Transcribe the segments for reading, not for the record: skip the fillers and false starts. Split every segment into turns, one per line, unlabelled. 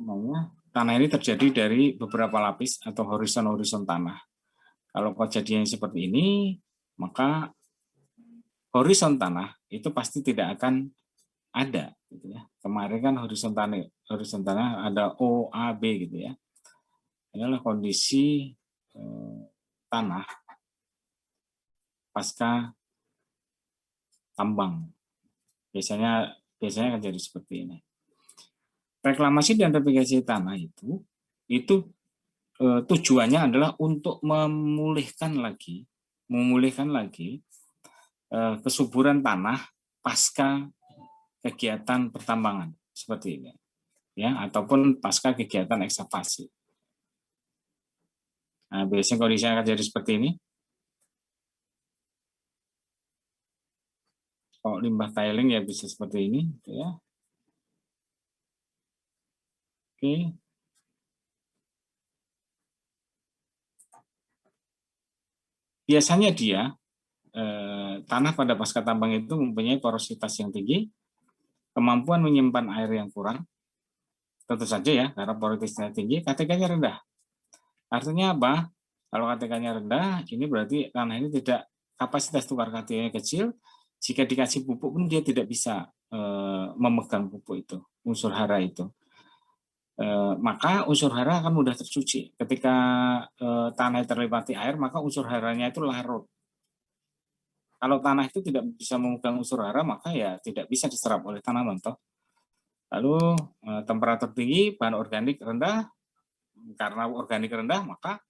namanya, tanah ini terjadi dari beberapa lapis atau horizon tanah. Kalau kejadian seperti ini, maka horizon tanah itu pasti tidak akan ada. Gitu ya. Kemarin kan horizon tanah ada O, A, B gitu ya. Inilah kondisi tanah pasca tambang. Biasanya akan jadi seperti ini. Reklamasi dan repatriasi tanah itu tujuannya adalah untuk memulihkan lagi kesuburan tanah pasca kegiatan pertambangan seperti ini, ya, ataupun pasca kegiatan ekskavasi. Nah, biasanya kondisinya akan jadi seperti ini. Kalau limbah tiling ya bisa seperti ini, gitu ya. Oke. Biasanya tanah pada pasca tambang itu mempunyai porositas yang tinggi, kemampuan menyimpan air yang kurang, tentu saja ya, karena porositasnya tinggi, KTK-nya rendah. Artinya apa? Kalau KTK-nya rendah, ini berarti tanah ini tidak, kapasitas tukar KTK-nya kecil, jika dikasih pupuk pun dia tidak bisa memegang pupuk itu, unsur hara itu. Maka unsur hara akan mudah tercuci. Ketika tanah terlewati air, maka unsur haranya itu larut. Kalau tanah itu tidak bisa memegang unsur hara, maka ya tidak bisa diserap oleh tanaman. Lalu temperatur tinggi, bahan organik rendah, karena organik rendah, maka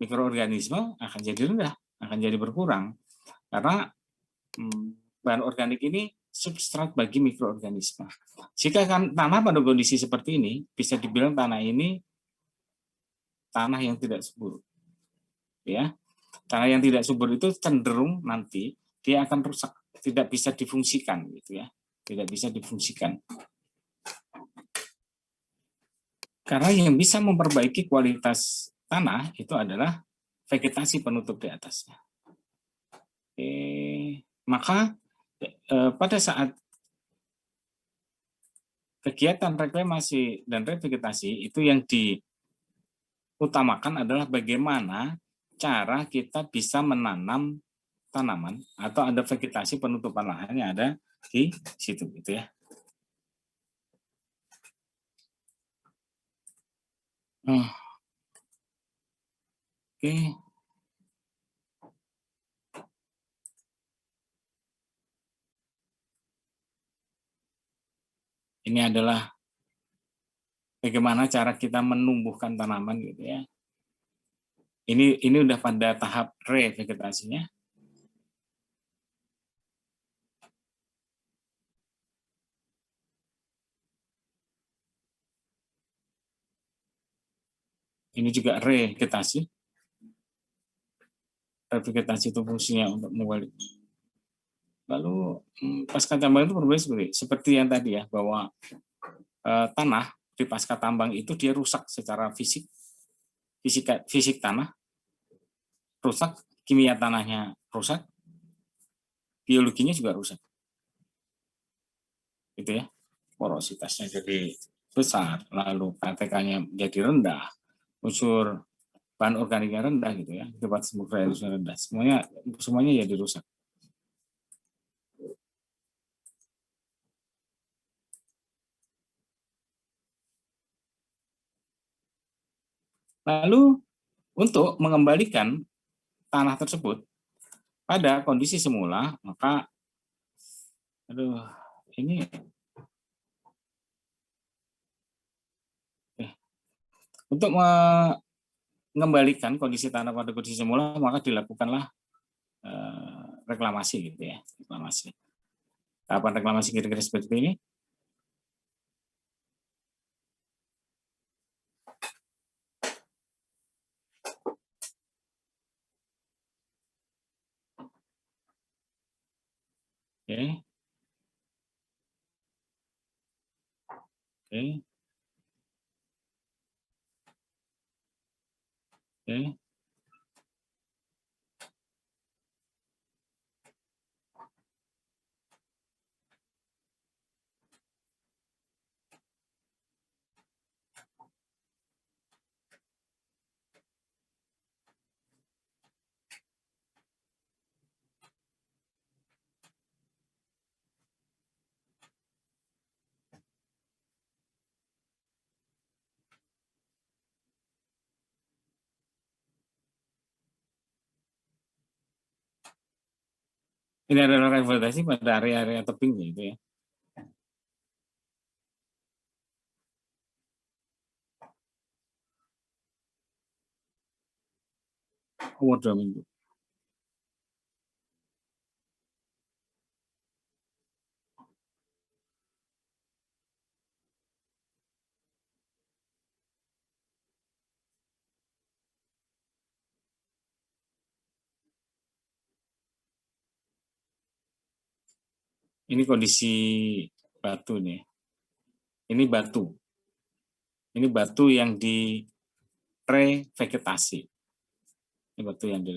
mikroorganisme akan jadi rendah, akan jadi berkurang. Karena bahan organik ini substrat bagi mikroorganisme. Jika tanah pada kondisi seperti ini, bisa dibilang tanah ini tanah yang tidak subur. Ya, tanah yang tidak subur itu cenderung nanti dia akan rusak, tidak bisa difungsikan gitu ya, tidak bisa difungsikan. Karena yang bisa memperbaiki kualitas tanah itu adalah vegetasi penutup di atasnya. Maka pada saat kegiatan reklamasi dan revegetasi itu yang diutamakan adalah bagaimana cara kita bisa menanam tanaman atau ada vegetasi penutupan lahan yang ada di situ gitu ya. Oke. Ini adalah bagaimana cara kita menumbuhkan tanaman gitu ya. Ini udah pada tahap revegetasinya. Ini juga revegetasi. Revegetasi itu fungsinya untuk menggali. Lalu pasca tambang itu berbeda seperti yang tadi ya, bahwa tanah di pasca tambang itu dia rusak secara fisik tanah rusak, kimia tanahnya rusak, biologinya juga rusak. Gitu ya. Porositasnya jadi besar, lalu KTK-nya jadi rendah, unsur bahan organiknya rendah gitu ya, akibat mikroorganisme rendah. Semuanya jadi rusak. Lalu untuk mengembalikan tanah tersebut pada kondisi semula, maka ini untuk mengembalikan kondisi tanah pada kondisi semula, maka dilakukanlah reklamasi gitu ya, reklamasi. Tahapan reklamasi kira-kira seperti ini. Oke. Oke. Oke. Ini adalah rehabilitasi pada area-area tebing gitu ya. Umur 2 minggu. Ini kondisi batu nih. Ini batu. Ini batu yang di revegetasi. Ini batu yang di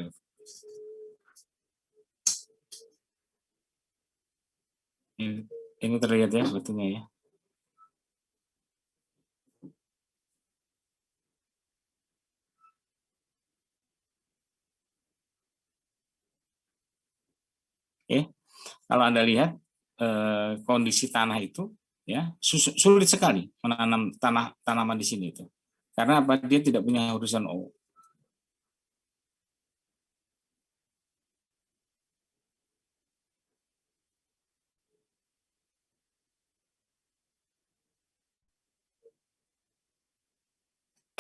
ini terlihat ya batunya ya. Oke. Kalau Anda lihat kondisi tanah itu ya sulit sekali menanam tanaman di sini itu. Karena apa? Dia tidak punya horizon O.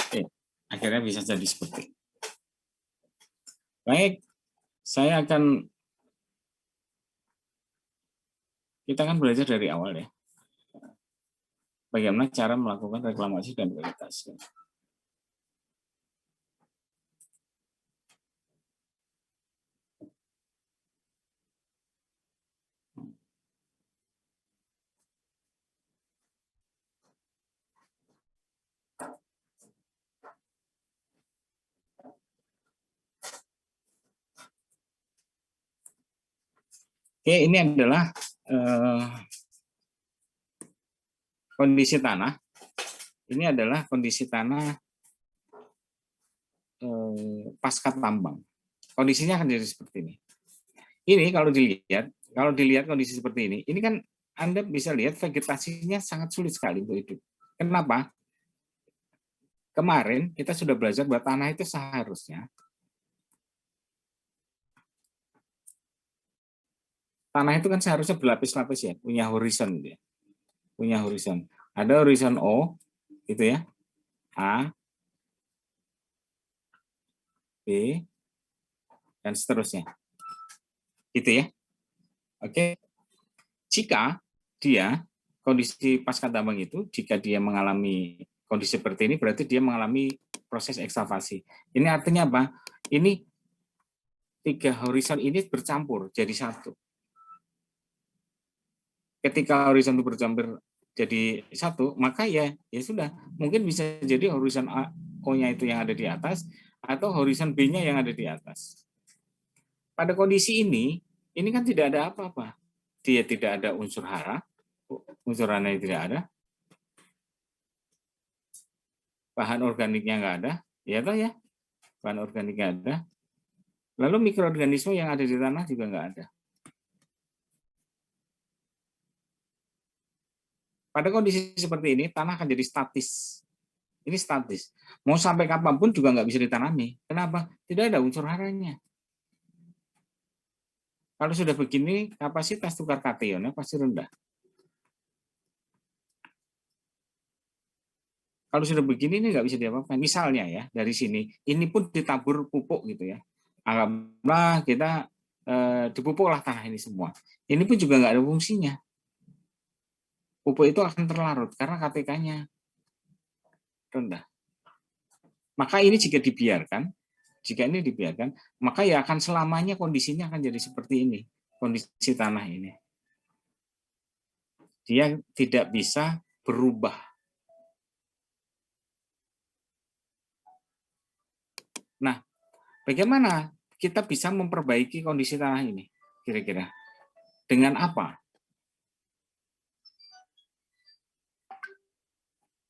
Oke. Akhirnya bisa jadi seperti. Baik, kita kan belajar dari awal ya. Bagaimana cara melakukan reklamasi dan vegetasi. Oke, ini adalah kondisi tanah. Ini adalah kondisi tanah pasca tambang. Kondisinya akan jadi seperti ini. Ini kalau dilihat kondisi seperti ini kan Anda bisa lihat vegetasinya sangat sulit sekali untuk hidup. Kenapa? Kemarin kita sudah belajar bahwa tanah itu seharusnya berlapis-lapis ya, punya horizon ya. Punya horizon. Ada horizon O gitu ya. A, B, dan seterusnya. Gitu ya. Oke. Jika dia kondisi pasca tambang itu, jika dia mengalami kondisi seperti ini, berarti dia mengalami proses ekskavasi. Ini artinya apa? Ini 3 horizon ini bercampur jadi satu. Ketika horizon itu bercampur jadi satu, maka ya sudah, mungkin bisa jadi horizon O-nya itu yang ada di atas atau horizon B-nya yang ada di atas. Pada kondisi ini kan tidak ada apa-apa. Dia tidak ada unsur hara, unsur hara tidak ada, bahan organiknya nggak ada, ya toh ya, bahan organiknya ada. Lalu mikroorganisme yang ada di tanah juga nggak ada. Pada kondisi seperti ini, tanah akan jadi statis. Ini statis. Mau sampai kapanpun juga nggak bisa ditanami. Kenapa? Tidak ada unsur haranya. Kalau sudah begini, kapasitas tukar kationnya pasti rendah. Kalau sudah begini, ini nggak bisa diapa-apakan. Misalnya ya, dari sini, ini pun ditabur pupuk gitu ya. Anggaplah kita dipupuklah tanah ini semua. Ini pun juga nggak ada fungsinya. Pupuk itu akan terlarut karena KTK-nya rendah. Maka ini jika ini dibiarkan, maka ya akan selamanya kondisinya akan jadi seperti ini, kondisi tanah ini. Dia tidak bisa berubah. Nah, bagaimana kita bisa memperbaiki kondisi tanah ini? Kira-kira dengan apa?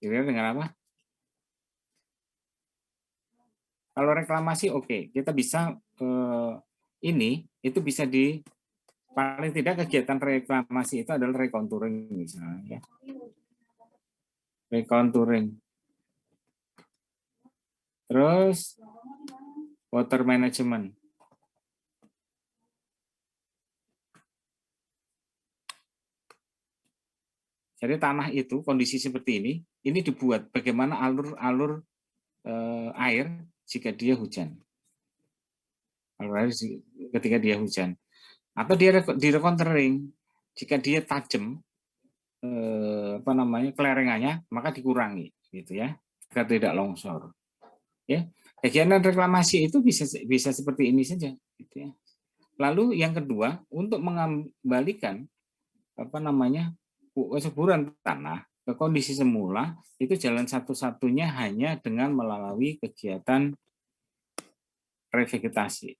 Kira-kira dengan apa? Kalau reklamasi oke, kita bisa ini itu bisa di paling tidak kegiatan reklamasi itu adalah recontouring misalnya ya. Recontouring. Terus water management. Jadi tanah itu kondisi seperti ini dibuat bagaimana alur-alur air jika dia hujan. Alur air ketika dia hujan. Atau dia direkontering jika dia tajam kelerengannya, maka dikurangi gitu ya, agar tidak longsor. Ya, kegiatan reklamasi itu bisa seperti ini saja gitu ya. Lalu yang kedua, untuk mengembalikan kesuburan tanah ke kondisi semula, itu jalan satu-satunya hanya dengan melalui kegiatan revegetasi.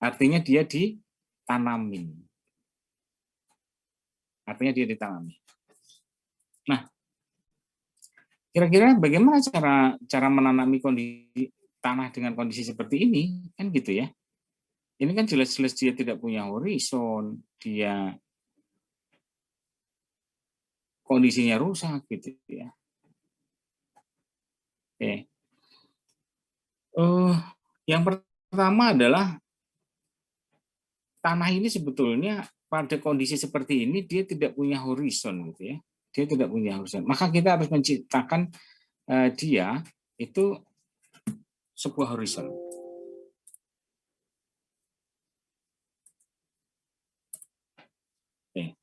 Artinya dia ditanamin. Nah, kira-kira bagaimana cara menanami kondisi tanah dengan kondisi seperti ini, kan gitu ya. Ini kan jelas-jelas dia tidak punya horizon, dia kondisinya rusak gitu ya. Oke. Yang pertama adalah tanah ini sebetulnya pada kondisi seperti ini dia tidak punya horizon gitu ya. Dia tidak punya horizon. Maka kita harus menciptakan dia itu sebuah horizon. Oke.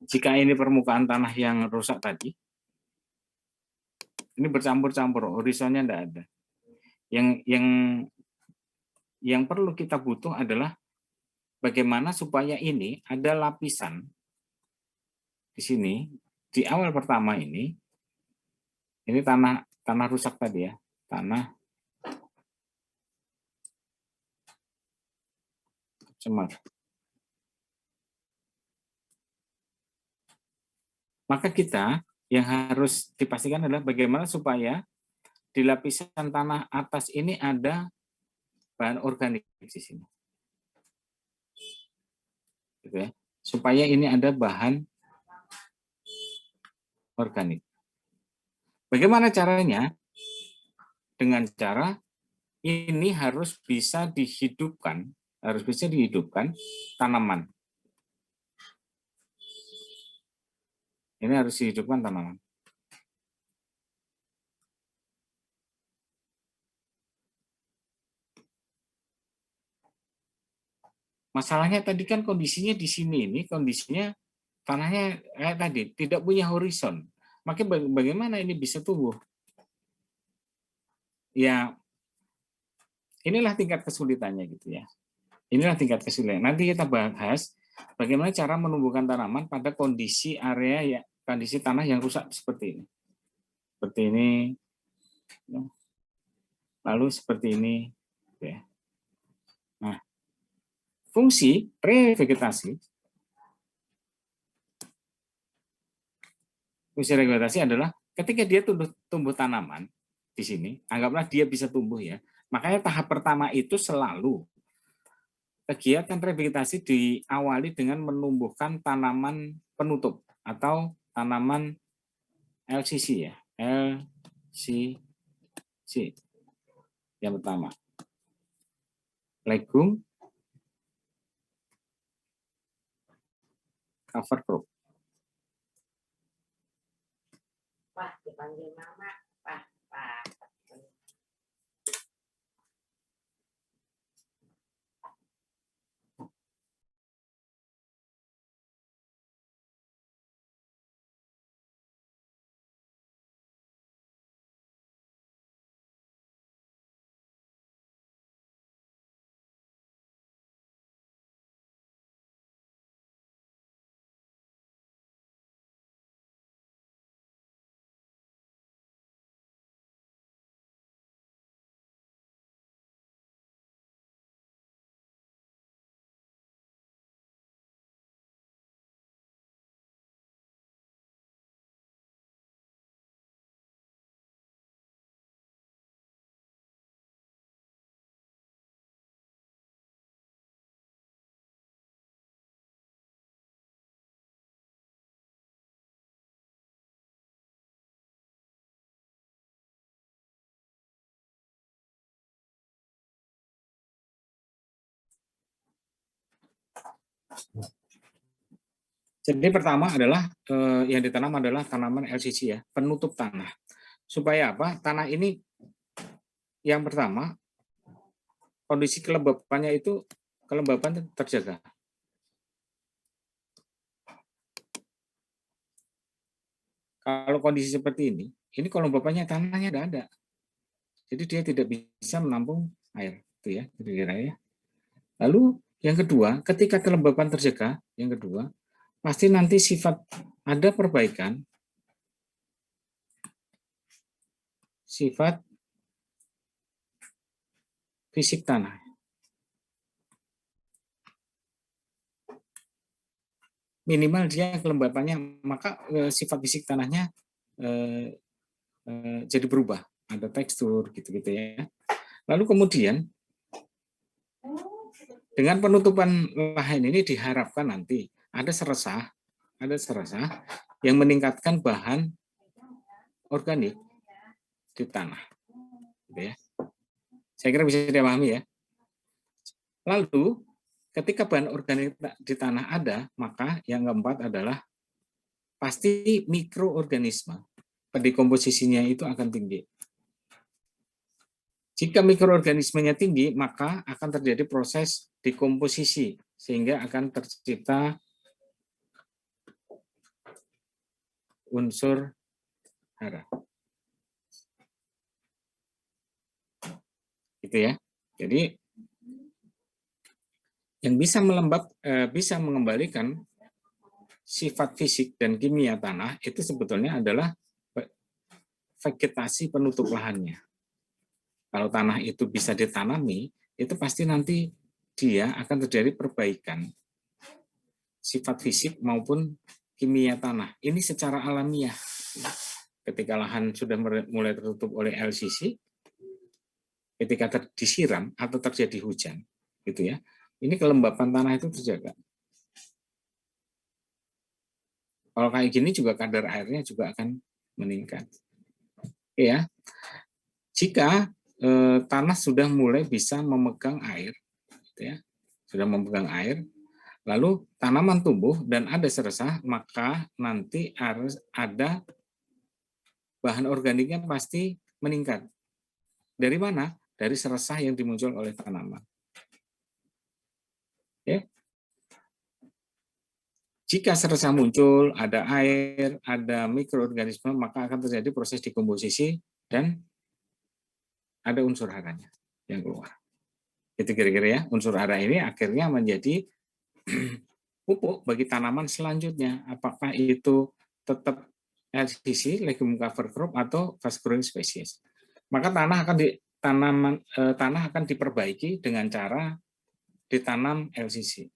Jika ini permukaan tanah yang rusak tadi, ini bercampur-campur, horizonnya tidak ada. Yang perlu kita butuh adalah bagaimana supaya ini ada lapisan di sini, di awal pertama ini tanah rusak tadi ya, tanah cemar. Maka kita yang harus dipastikan adalah bagaimana supaya di lapisan tanah atas ini ada bahan organik di sini. Gitu ya. Supaya ini ada bahan organik. Bagaimana caranya? Dengan cara ini harus bisa dihidupkan tanaman. Ini harus dihidupkan tanaman. Masalahnya tadi kan kondisinya di sini, ini kondisinya tanahnya kayak tadi, tidak punya horizon. Maka bagaimana ini bisa tumbuh? Ya, inilah tingkat kesulitannya gitu ya. Inilah tingkat kesulitan. Nanti kita bahas bagaimana cara menumbuhkan tanaman pada kondisi area kondisi tanah yang rusak seperti ini. Seperti ini. Lalu seperti ini. Nah, fungsi revegetasi adalah ketika dia tumbuh tanaman di sini, anggaplah dia bisa tumbuh ya. Makanya tahap pertama itu selalu kegiatan revegetasi diawali dengan menumbuhkan tanaman penutup atau tanaman LCC ya. LCC. Yang pertama. Legum cover crop. Wah, dipanggil mama. Wah. Jadi pertama adalah yang ditanam adalah tanaman LCC ya, penutup tanah. Supaya apa? Tanah ini yang pertama kondisi kelembabannya itu kelembaban terjaga. Kalau kondisi seperti ini kelembabannya tanahnya tidak ada. Jadi dia tidak bisa menampung air, itu ya, kira-kira ya. Lalu yang kedua, ketika kelembaban terjaga, yang kedua, pasti nanti sifat ada perbaikan sifat fisik tanah. Minimal dia kelembabannya, maka sifat fisik tanahnya jadi berubah, ada tekstur gitu-gitu ya. Lalu kemudian dengan penutupan lahan ini diharapkan nanti ada serasah yang meningkatkan bahan organik di tanah. Gitu ya. Saya kira bisa dipahami ya. Lalu ketika bahan organik di tanah ada, maka yang keempat adalah pasti mikroorganisme. Dekomposisinya itu akan tinggi. Jika mikroorganismenya tinggi, maka akan terjadi proses dekomposisi, sehingga akan tercipta unsur hara. Gitu ya. Jadi yang bisa bisa mengembalikan sifat fisik dan kimia tanah itu sebetulnya adalah vegetasi penutup lahannya. Kalau tanah itu bisa ditanami, itu pasti nanti dia akan terjadi perbaikan sifat fisik maupun kimia tanah. Ini secara alamiah. Ketika lahan sudah mulai tertutup oleh LCC, ketika disiram atau terjadi hujan, gitu ya. Ini kelembapan tanah itu terjaga. Kalau kayak gini juga kadar airnya juga akan meningkat. Ya, jika tanah sudah mulai bisa memegang air, gitu ya, sudah memegang air, lalu tanaman tumbuh dan ada serasah, maka nanti harus ada bahan organiknya pasti meningkat. Dari mana? Dari serasah yang dimuncul oleh tanaman. Ya. Jika serasah muncul, ada air, ada mikroorganisme, maka akan terjadi proses dekomposisi dan ada unsur haranya yang keluar. Itu kira-kira ya, unsur hara ini akhirnya menjadi pupuk bagi tanaman selanjutnya. Apakah itu tetap LCC, legume cover crop, atau fast growing species. Maka tanah akan diperbaiki dengan cara ditanam LCC.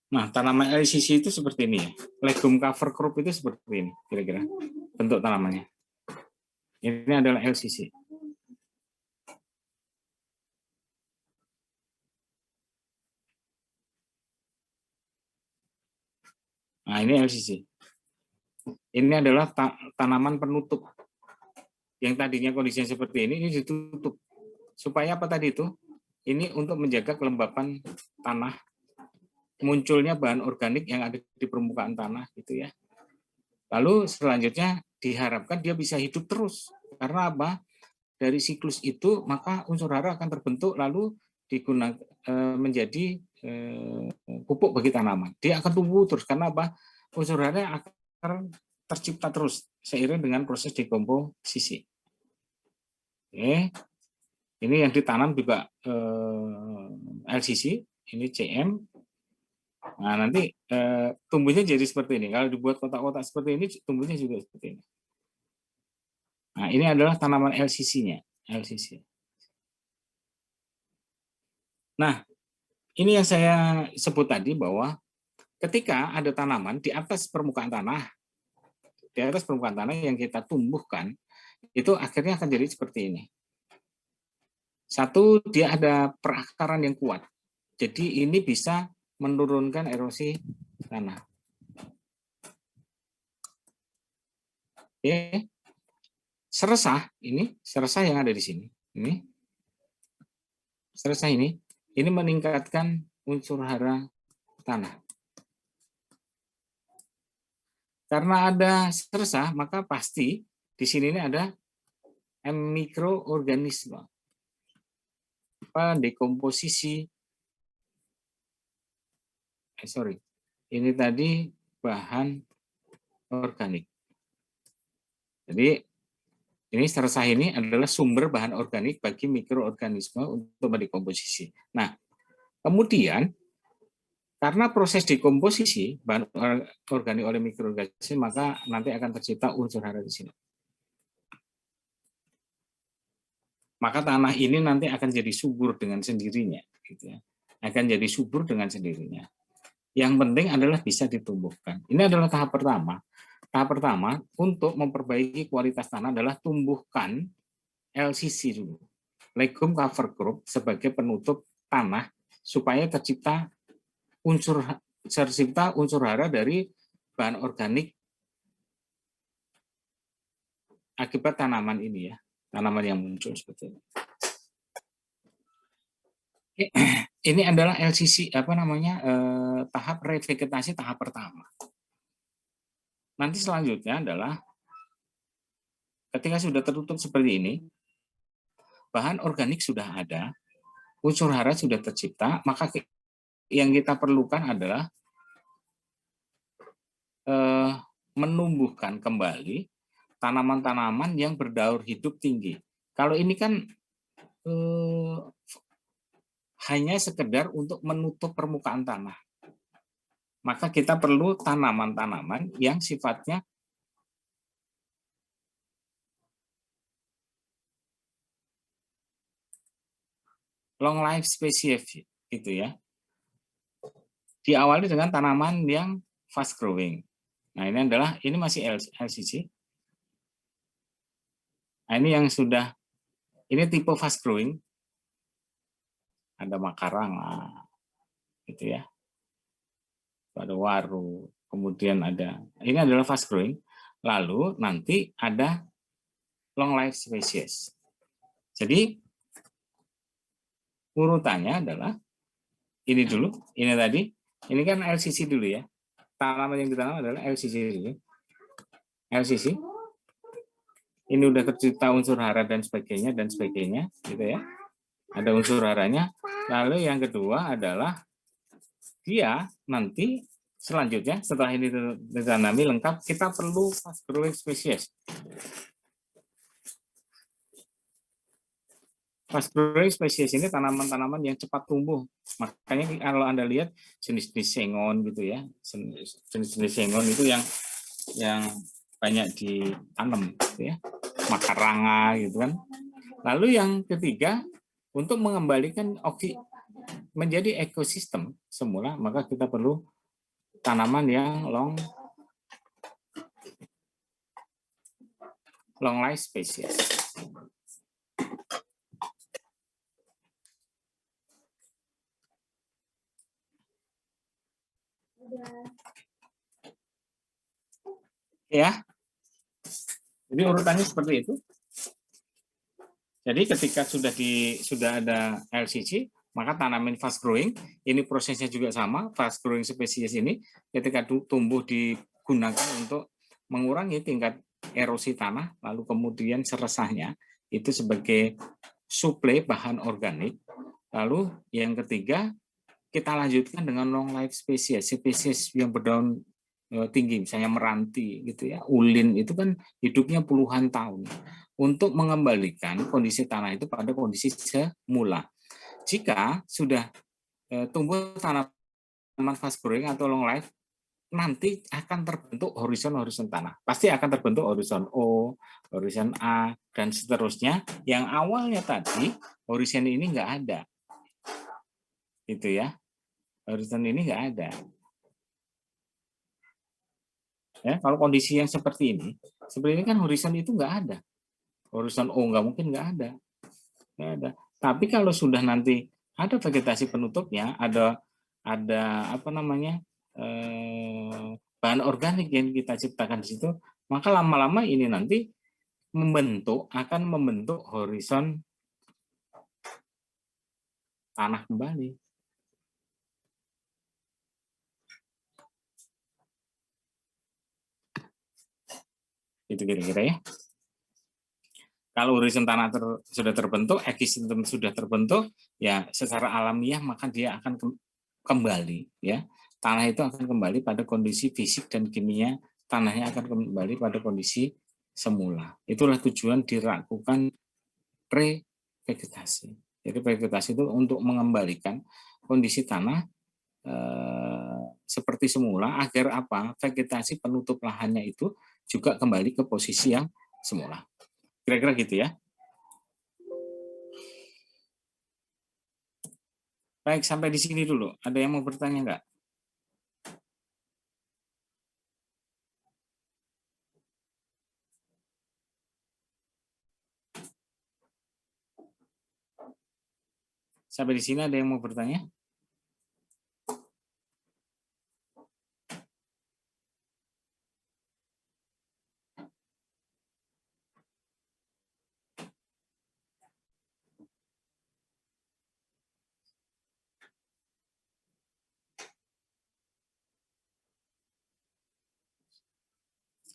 Nah, tanaman LCC itu seperti ini ya. Legume cover crop itu seperti ini, kira-kira bentuk tanamannya. Ini adalah LCC. Nah, ini LCC. Ini adalah tanaman penutup. Yang tadinya kondisinya seperti ini ditutup. Supaya apa tadi itu? Ini untuk menjaga kelembapan tanah, munculnya bahan organik yang ada di permukaan tanah gitu ya. Lalu selanjutnya diharapkan dia bisa hidup terus. Karena apa? Dari siklus itu maka unsur hara akan terbentuk lalu digunakan menjadi pupuk bagi tanaman. Dia akan tumbuh terus karena apa? Unsur hara akan tercipta terus seiring dengan proses dekomposisi. Oke. Ini yang ditanam juga LCC, ini CM. Nah, nanti tumbuhnya jadi seperti ini. Kalau dibuat kotak-kotak seperti ini, tumbuhnya juga seperti ini. Nah, ini adalah tanaman LCC-nya. LCC. Nah, ini yang saya sebut tadi bahwa ketika ada tanaman di atas permukaan tanah, yang kita tumbuhkan, itu akhirnya akan jadi seperti ini. Satu, dia ada perakaran yang kuat. Jadi ini bisa menurunkan erosi tanah. Oke. Seresah yang ada di sini. Seresah ini meningkatkan unsur hara tanah. Karena ada seresah, maka pasti di sini ini ada mikroorganisme. Dekomposisi. Ini tadi bahan organik. Jadi ini seresah ini adalah sumber bahan organik bagi mikroorganisme untuk mendekomposisi. Nah, kemudian karena proses dekomposisi bahan organik oleh mikroorganisme, maka nanti akan tercipta unsur hara di sini. Maka tanah ini nanti akan jadi subur dengan sendirinya, gitu ya. Akan jadi subur dengan sendirinya. Yang penting adalah bisa ditumbuhkan. Ini adalah tahap pertama. Tahap pertama untuk memperbaiki kualitas tanah adalah tumbuhkan LCC dulu, legume cover crop, sebagai penutup tanah supaya tercipta unsur hara dari bahan organik akibat tanaman ini ya, tanaman yang muncul seperti ini. Ini adalah LCC tahap revegetasi tahap pertama. Nanti selanjutnya adalah ketika sudah tertutup seperti ini, bahan organik sudah ada, unsur hara sudah tercipta, maka yang kita perlukan adalah menumbuhkan kembali tanaman-tanaman yang berdaur hidup tinggi. Kalau ini kan hanya sekedar untuk menutup permukaan tanah. Maka kita perlu tanaman-tanaman yang sifatnya long life species gitu ya. Diawali dengan tanaman yang fast growing. Nah, ini masih LCC. Nah, ini yang sudah, ini tipe fast growing. Ada makarang, gitu ya. Ada waru, kemudian ini adalah fast growing. Lalu nanti ada long life species. Jadi urutannya adalah ini dulu, ini tadi, ini kan LCC dulu ya. Tanaman yang ditanam adalah LCC dulu. LCC. Ini udah tercipta unsur hara dan sebagainya, gitu ya. Ada unsur haranya. Lalu yang kedua adalah dia nanti selanjutnya setelah ini ditanami lengkap, kita perlu fast growing species. Fast growing species ini tanaman-tanaman yang cepat tumbuh. Makanya kalau Anda lihat jenis-jenis sengon gitu ya, jenis-jenis sengon itu yang banyak ditanam gitu ya, makaranga gitu kan. Lalu yang ketiga, untuk mengembalikan menjadi ekosistem semula, maka kita perlu tanaman yang long life species. Ya. Jadi urutannya seperti itu. Jadi ketika sudah ada LCC, maka tanaman fast growing, ini prosesnya juga sama, fast growing spesies ini ketika tumbuh digunakan untuk mengurangi tingkat erosi tanah, lalu kemudian seresahnya itu sebagai suplai bahan organik. Lalu yang ketiga, kita lanjutkan dengan long life spesies yang berdaun tinggi, misalnya meranti gitu ya, ulin itu kan hidupnya puluhan tahun, untuk mengembalikan kondisi tanah itu pada kondisi semula. Jika sudah tumbuh tanaman fast growing atau long life, nanti akan terbentuk horizon tanah. Pasti akan terbentuk horizon O, horizon A, dan seterusnya. Yang awalnya tadi horizon ini nggak ada, gitu ya. Horizon ini nggak ada. Ya, kalau kondisi yang seperti ini kan horizon itu nggak ada. Horizon O nggak mungkin nggak ada. Nggak ada. Tapi kalau sudah nanti ada vegetasi penutupnya, ada apa namanya bahan organik yang kita ciptakan di situ, maka lama-lama ini nanti akan membentuk horizon tanah kembali. Itu kira-kira ya. Kalau horizon tanah sudah terbentuk, ekosistem sudah terbentuk, ya secara alamiah maka dia akan kembali, ya. Tanah itu akan kembali pada kondisi fisik dan kimia, tanahnya akan kembali pada kondisi semula. Itulah tujuan dilakukan revegetasi. Jadi vegetasi itu untuk mengembalikan kondisi tanah seperti semula agar apa? Vegetasi penutup lahannya itu juga kembali ke posisi yang semula. Kira-kira gitu ya. Baik, sampai di sini dulu. Ada yang mau bertanya nggak? Sampai di sini ada yang mau bertanya?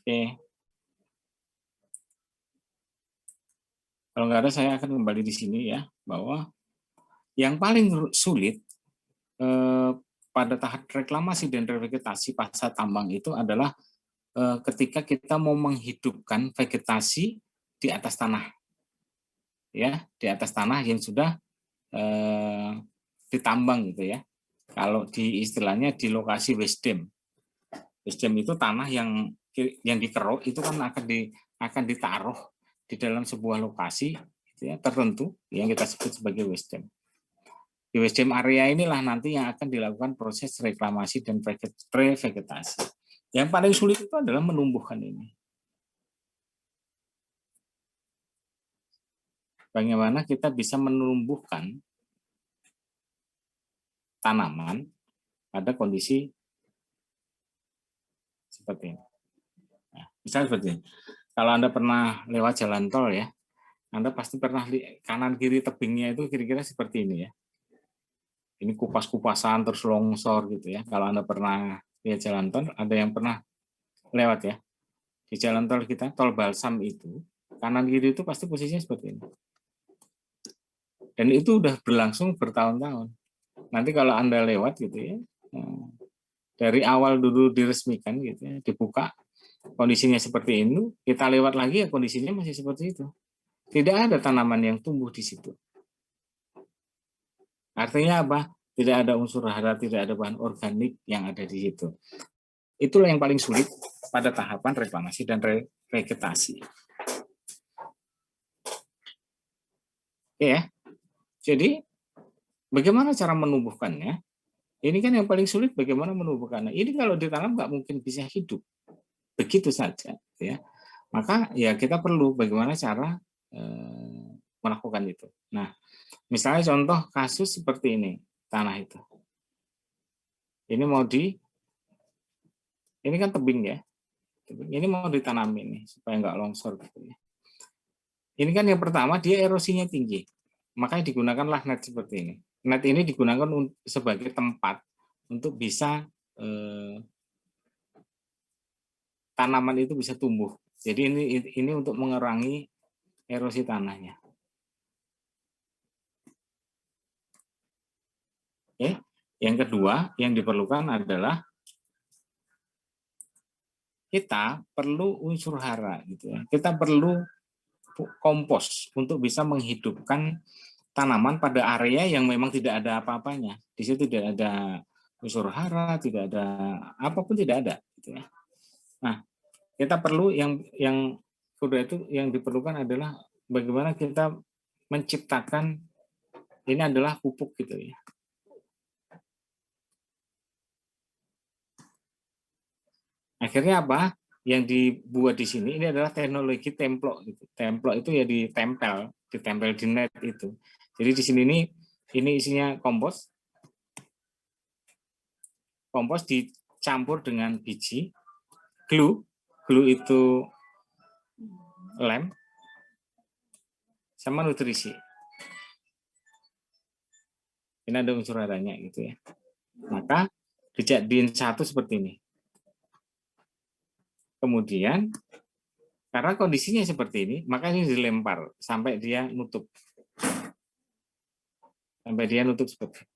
Oke. Kalau nggak ada, saya akan kembali di sini ya, bahwa yang paling sulit pada tahap reklamasi dan revegetasi pasca tambang itu adalah ketika kita mau menghidupkan vegetasi di atas tanah, ya, di atas tanah yang sudah ditambang gitu ya. Kalau di istilahnya di lokasi waste dam. Waste dam itu tanah yang dikeruk itu kan akan ditaruh di dalam sebuah lokasi gitu ya, tertentu yang kita sebut sebagai waste dam. Di waste dam area inilah nanti yang akan dilakukan proses reklamasi dan revegetasi. Yang paling sulit itu adalah menumbuhkan ini. Bagaimana kita bisa menumbuhkan tanaman pada kondisi seperti ini. Nah, misalnya seperti ini. Kalau Anda pernah lewat jalan tol ya, Anda pasti pernah kanan kiri tebingnya itu kira-kira seperti ini ya. Ini kupas-kupasan terus longsor gitu ya. Kalau Anda pernah lihat jalan tol, ada yang pernah lewat ya. Di jalan tol kita, tol Balsam itu, kanan kiri itu pasti posisinya seperti ini. Dan itu udah berlangsung bertahun-tahun. Nanti kalau Anda lewat gitu ya, dari awal dulu diresmikan gitu ya, dibuka, kondisinya seperti ini, kita lewat lagi ya kondisinya masih seperti itu. Tidak ada tanaman yang tumbuh di situ. Artinya apa? Tidak ada unsur hara, tidak ada bahan organik yang ada di situ. Itulah yang paling sulit pada tahapan reklamasi dan revegetasi. Oke ya. Jadi bagaimana cara menumbuhkannya? Ini kan yang paling sulit bagaimana menumbuhkannya. Ini kalau ditanam nggak mungkin bisa hidup begitu saja, ya. Maka ya kita perlu bagaimana cara melakukan itu. Nah, misalnya contoh kasus seperti ini, tanah itu. Ini ini kan tebing ya. Ini mau ditanamin nih supaya nggak longsor gitu ya. Ini kan yang pertama dia erosinya tinggi, makanya digunakanlah net seperti ini. Net ini digunakan sebagai tempat untuk bisa tanaman itu bisa tumbuh. Jadi ini untuk mengurangi erosi tanahnya. Oke. Yang kedua yang diperlukan adalah kita perlu unsur hara gitu ya. Kita perlu kompos untuk bisa menghidupkan tanaman pada area yang memang tidak ada apa-apanya. Di situ tidak ada unsur hara, tidak ada apapun, tidak ada gitu ya. Nah, kita perlu yang kedua itu yang diperlukan adalah bagaimana kita menciptakan ini adalah pupuk gitu ya. Akhirnya apa? Yang dibuat di sini ini adalah teknologi templok. Templok itu ya ditempel di net itu. Jadi di sini ini isinya kompos. Kompos dicampur dengan biji, glue itu lem, sama nutrisi. Ini ada unsur haranya gitu ya. Maka dijadiin satu seperti ini. Kemudian karena kondisinya seperti ini, maka ini dilempar sampai dia nutup. Sampai dia nutup seperti ini.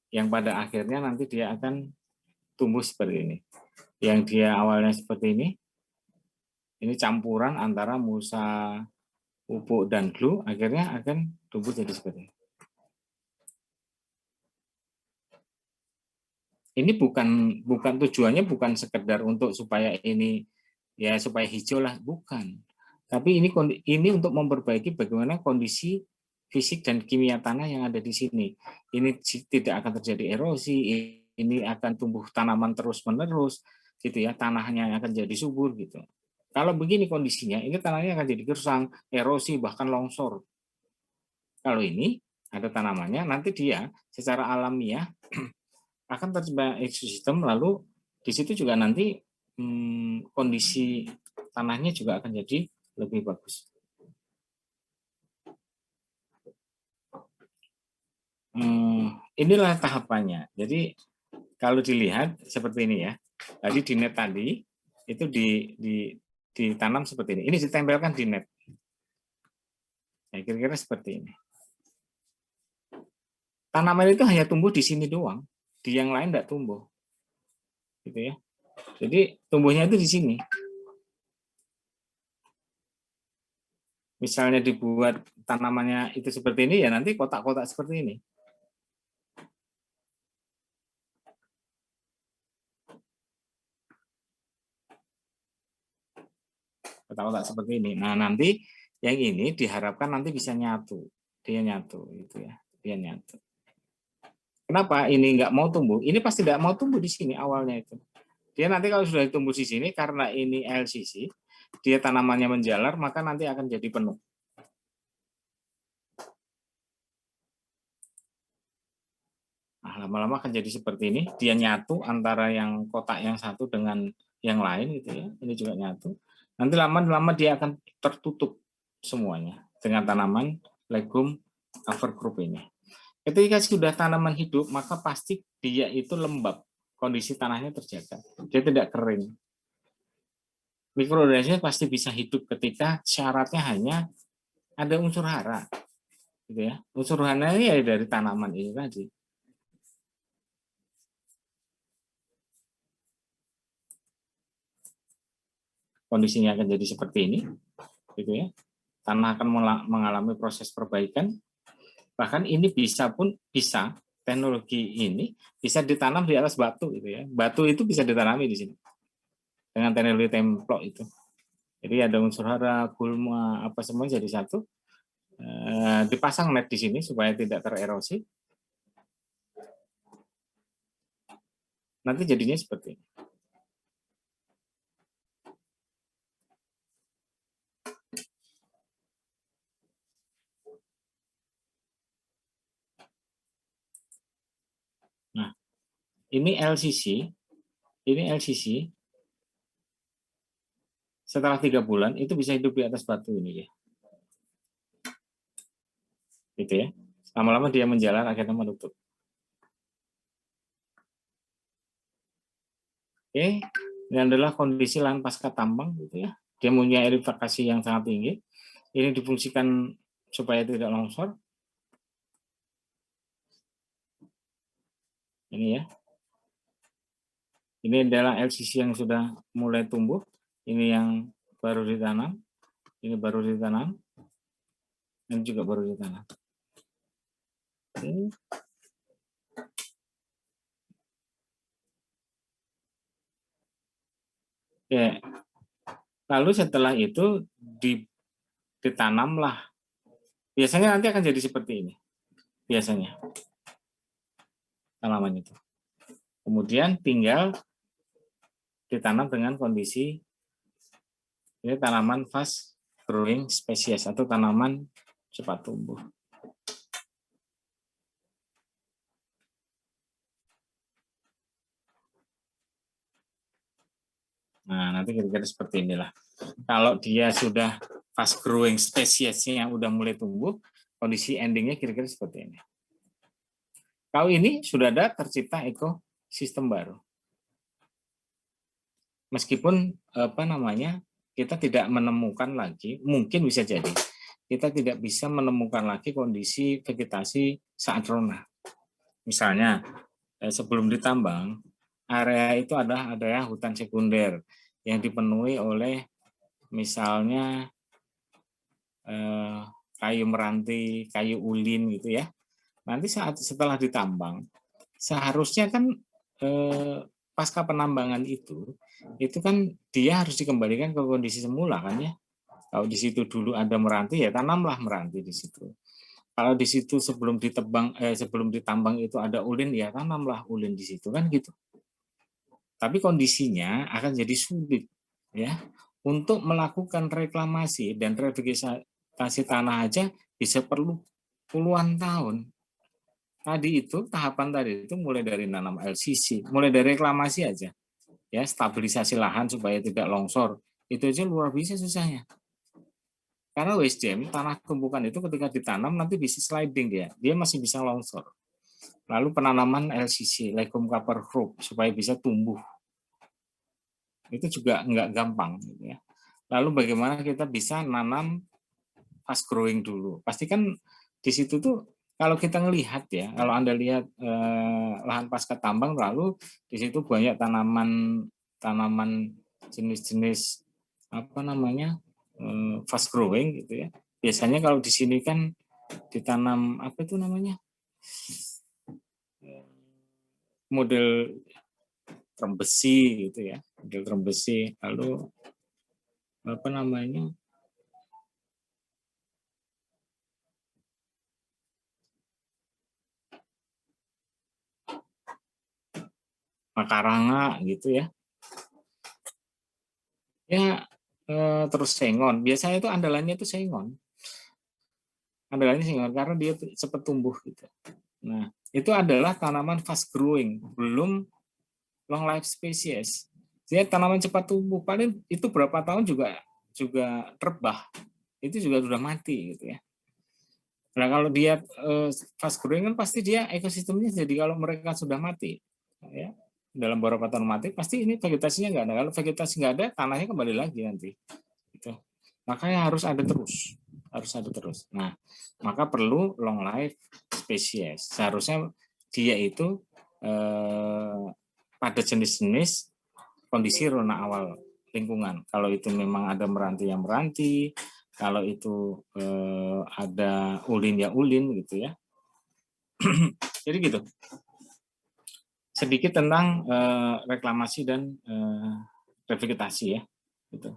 Yang pada akhirnya nanti dia akan tumbuh seperti ini. Yang dia awalnya seperti ini campuran antara musa, pupuk, dan glue, akhirnya akan tumbuh jadi seperti ini. Ini bukan tujuannya bukan sekedar untuk supaya ini ya supaya hijau lah, bukan. Tapi ini untuk memperbaiki bagaimana kondisi fisik dan kimia tanah yang ada di sini. Ini tidak akan terjadi erosi, ini akan tumbuh tanaman terus-menerus gitu ya, tanahnya akan jadi subur gitu. Kalau begini kondisinya, ini tanahnya akan jadi gersang, erosi, bahkan longsor. Kalau ini ada tanamannya, nanti dia secara alamiah akan tercipta ekosistem, lalu di situ juga nanti kondisi tanahnya juga akan jadi lebih bagus. Inilah tahapannya. Jadi kalau dilihat seperti ini ya, tadi di net tadi itu ditanam seperti ini. Ini ditempelkan di net. Nah, kira-kira seperti ini. Tanaman itu hanya tumbuh di sini doang, di yang lain tidak tumbuh, gitu ya. Jadi tumbuhnya itu di sini. Misalnya dibuat tanamannya itu seperti ini, ya nanti kotak-kotak seperti ini. Kotak-kotak seperti ini. Nah, nanti yang ini diharapkan nanti bisa nyatu. Dia nyatu, gitu ya. Dia nyatu. Kenapa ini nggak mau tumbuh? Ini pasti nggak mau tumbuh di sini awalnya itu. Dia nanti kalau sudah tumbuh di sini, karena ini LCC, dia tanamannya menjalar, maka nanti akan jadi penuh. Nah, lama-lama akan jadi seperti ini. Dia nyatu antara yang kotak yang satu dengan yang lain, gitu ya. Ini juga nyatu. Nanti lama-lama dia akan tertutup semuanya dengan tanaman legum cover crop ini. Ketika sudah tanaman hidup, maka pasti dia itu lembab. Kondisi tanahnya terjaga. Dia tidak kering. Mikroorganisme pasti bisa hidup ketika syaratnya hanya ada unsur hara. Gitu ya. Unsur hara ini ya dari tanaman ini tadi. Kondisinya akan jadi seperti ini. Gitu ya. Tanah akan mengalami proses perbaikan. Bahkan ini bisa teknologi ini bisa ditanam di atas batu gitu ya. Batu itu bisa ditanami di sini dengan teknologi templok itu. Jadi ada unsur hara, gulma, apa semua jadi satu. Dipasang net di sini supaya tidak tererosi. Nanti jadinya seperti ini. Nah, ini LCC. Setelah 3 bulan itu bisa hidup di atas batu ini ya. Gitu ya. Lama-lama dia menjalar akhirnya menutup. Oke, ini adalah kondisi lahan pasca tambang gitu ya. Dia punya elevasi yang sangat tinggi. Ini difungsikan supaya tidak longsor. Ini ya. Ini adalah LCC yang sudah mulai tumbuh. Ini yang baru ditanam. Ini baru ditanam. Ini juga baru ditanam. Oke. Oke. Lalu setelah itu ditanamlah. Biasanya nanti akan jadi seperti ini. Biasanya tanaman itu. Kemudian tinggal ditanam dengan kondisi ini tanaman fast growing species atau tanaman cepat tumbuh. Nah, nanti kira-kira seperti inilah. Kalau dia sudah fast growing spesiesnya yang udah mulai tumbuh, kondisi endingnya kira-kira seperti ini. Kalau ini sudah ada tercipta ekosistem baru. Meskipun kita tidak menemukan lagi, mungkin bisa jadi kita tidak bisa menemukan lagi kondisi vegetasi saat rona. Misalnya sebelum ditambang, area itu adalah area hutan sekunder yang dipenuhi oleh misalnya kayu meranti, kayu ulin gitu ya. Nanti setelah ditambang, seharusnya kan pasca penambangan itu kan dia harus dikembalikan ke kondisi semula kan ya. Kalau di situ dulu ada meranti ya tanamlah meranti di situ. Kalau di situ sebelum ditambang itu ada ulin ya tanamlah ulin di situ kan gitu. Tapi kondisinya akan jadi sulit ya untuk melakukan reklamasi dan revegetasi tanah aja bisa perlu puluhan tahun. Tadi itu tahapan tadi itu mulai dari nanam LCC, mulai dari reklamasi aja, ya stabilisasi lahan supaya tidak longsor, itu aja luar biasa susahnya. Karena waste jam tanah tumbukan itu ketika ditanam nanti bisa sliding dia masih bisa longsor. Lalu penanaman LCC, legume cover crop supaya bisa tumbuh, itu juga nggak gampang, gitu ya. Lalu bagaimana kita bisa nanam fast growing dulu? Pastikan di situ tuh kalau kita ngelihat ya, kalau Anda lihat lahan pasca tambang lalu di situ banyak tanaman jenis-jenis fast growing gitu ya. Biasanya kalau di sini kan ditanam apa itu namanya? Model trembesi gitu ya, model trembesi. Lalu apa namanya? Makaranga gitu ya. Ya terus sengon. Biasanya itu andalannya itu sengon. Andalannya sengon karena dia cepat tumbuh gitu. Nah, itu adalah tanaman fast growing, belum long life species. Dia tanaman cepat tumbuh, paling itu berapa tahun juga terbah. Itu juga sudah mati gitu ya. Nah, kalau dia fast growing kan pasti dia ekosistemnya jadi kalau mereka sudah mati ya dalam beberapa tahun mati pasti ini vegetasinya nggak ada. Kalau vegetasi nggak ada tanahnya kembali lagi nanti gitu. Makanya harus ada terus. Nah, maka perlu long life species. Seharusnya dia itu pada jenis-jenis kondisi rona awal lingkungan. Kalau itu memang ada meranti yang meranti, kalau itu ada ulin ya ulin gitu ya. Jadi gitu. Sedikit tentang reklamasi dan revegetasi ya. Gitu.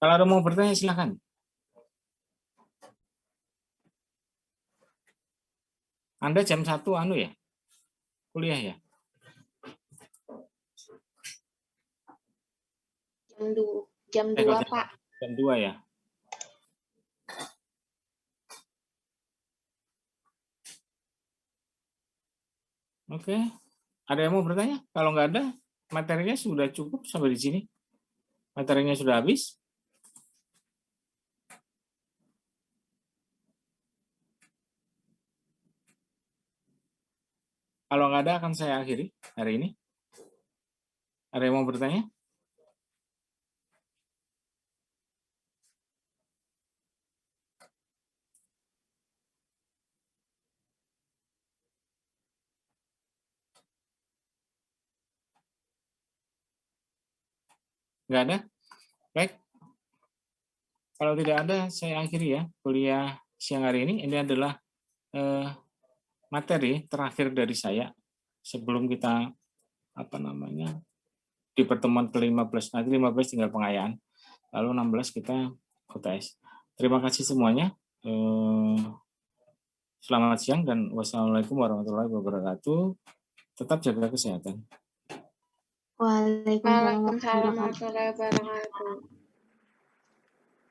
Kalau ada mau bertanya silakan. Anda jam 1 ya? Kuliah ya?
Jam 2, Pak.
Jam 2 ya? Oke. Ada yang mau bertanya? Kalau nggak ada, materinya sudah cukup sampai di sini. Materinya sudah habis. Kalau nggak ada, akan saya akhiri hari ini. Ada yang mau bertanya? Nggak ada? Baik. Kalau tidak ada, saya akhiri ya kuliah siang hari ini. Ini adalah materi terakhir dari saya sebelum kita di pertemuan ke-15. Nanti 15 tinggal pengayaan. Lalu 16 kita UTS. Terima kasih semuanya. Selamat siang dan wassalamualaikum warahmatullahi wabarakatuh. Tetap jaga kesehatan.
Waalaikumsalam warahmatullahi wabarakatuh.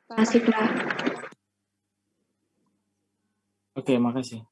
Terima kasih, Pak.
Oke, makasih.